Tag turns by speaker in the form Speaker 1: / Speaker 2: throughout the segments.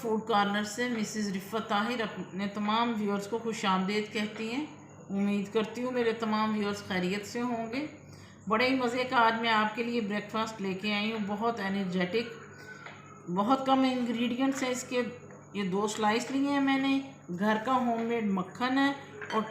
Speaker 1: Food corner से Mrs रिफ़त Tahir अपने तमाम व्यूअर्स को खुशामदीद कहती हैं। उम्मीद करती हूँ मेरे तमाम व्यूअर्स खैरियत से होंगे। बड़े ही मज़े का आज मैं आपके लिए ब्रेकफास्ट लेके आई हूँ, बहुत एनर्जेटिक, बहुत कम इंग्रेडिएंट्स हैं इसके। ये 2 स्लाइस लिए हैं मैंने, घर का होममेड मक्खन है और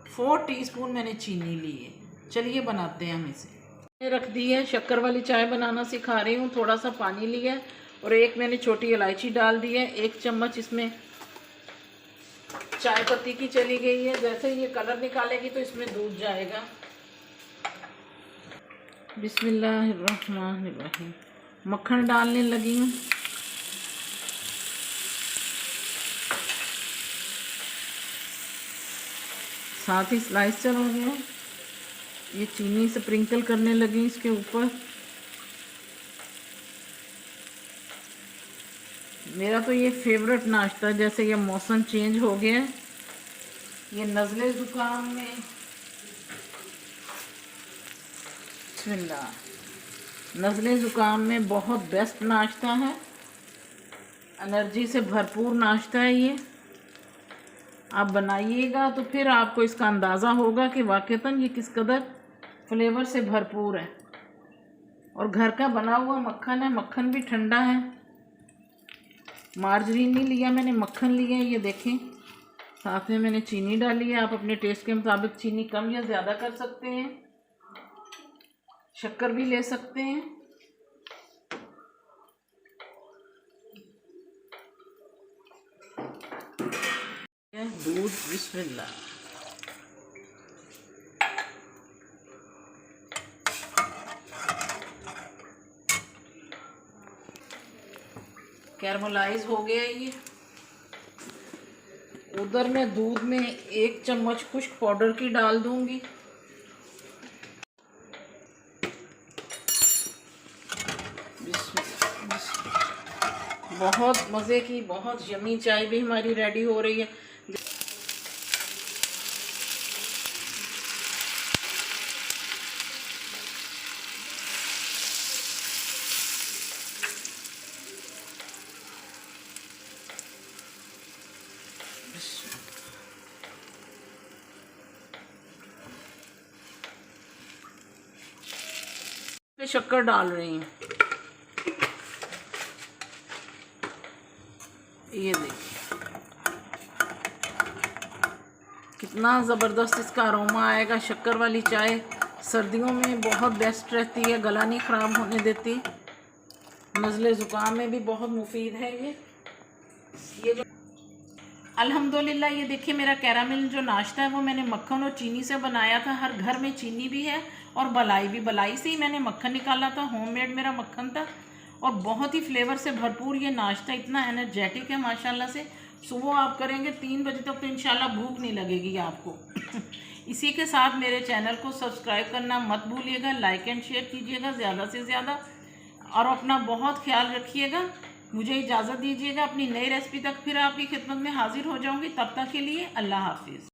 Speaker 1: 4 टीस्पून मैंने चीनी ली है। चलिए बनाते हैं हम इसे। रख दी है, शक्कर वाली चाय बनाना सिखा रही हूँ। थोड़ा सा पानी लिया है और एक मैंने छोटी इलायची डाल दी है। 1 चम्मच इसमें चाय पत्ती की चली गई है। जैसे ये कलर निकालेगी तो इसमें दूध जाएगा। बिस्मिल्लाहिर्रहमानिर्रहीम। मक्खन डालने लगी हूँ। साथ ही स्लाइस चल हो गया। ये चीनी स्प्रिंकल करने लगी इसके ऊपर। मेरा तो ये फेवरेट नाश्ता, जैसे ये मौसम चेंज हो गया, ये नज़ले ज़ुकाम में नज़ले ज़ुकाम में बहुत बेस्ट नाश्ता है। एनर्जी से भरपूर नाश्ता है ये। आप बनाइएगा तो फिर आपको इसका अंदाज़ा होगा कि वाक़ईतन ये किस कदर फ्लेवर से भरपूर है। और घर का बना हुआ मक्खन है, मक्खन भी ठंडा है। मार्जरीन नहीं लिया मैंने, मक्खन लिया है। ये देखें, साथ में मैंने चीनी डाली है। आप अपने टेस्ट के मुताबिक चीनी कम या ज़्यादा कर सकते हैं, शक्कर भी ले सकते हैं। दूध, बिस्मिल्लाह। कैरमलाइज हो गया ये। उधर मैं दूध में 1 चम्मच खुश्क पाउडर की डाल दूंगी। बहुत मज़े की, बहुत यमी चाय भी हमारी रेडी हो रही है। शक्कर डाल रही हूँ। ये देखिए कितना ज़बरदस्त इसका अरोमा आएगा। शक्कर वाली चाय सर्दियों में बहुत बेस्ट रहती है, गला नहीं ख़राब होने देती। नज़ले ज़ुकाम में भी बहुत मुफीद है ये जो अल्हम्दुलिल्लाह। ये देखिए मेरा कैरामिल जो नाश्ता है वो मैंने मक्खन और चीनी से बनाया था। हर घर में चीनी भी है और बलाई भी, बलाई से ही मैंने मक्खन निकाला था। होममेड मेरा मक्खन था और बहुत ही फ्लेवर से भरपूर ये नाश्ता, इतना एनर्जेटिक है माशाल्लाह से। सुबह आप करेंगे 3 बजे तक तो इंशाल्लाह भूख नहीं लगेगी आपको। इसी के साथ मेरे चैनल को सब्सक्राइब करना मत भूलिएगा, लाइक एंड शेयर कीजिएगा ज़्यादा से ज़्यादा और अपना बहुत ख्याल रखिएगा। मुझे इजाज़त दीजिएगा, अपनी नई रेसिपी तक फिर आपकी खिदमत में हाजिर हो जाऊंगी। तब तक के लिए अल्लाह हाफिज़।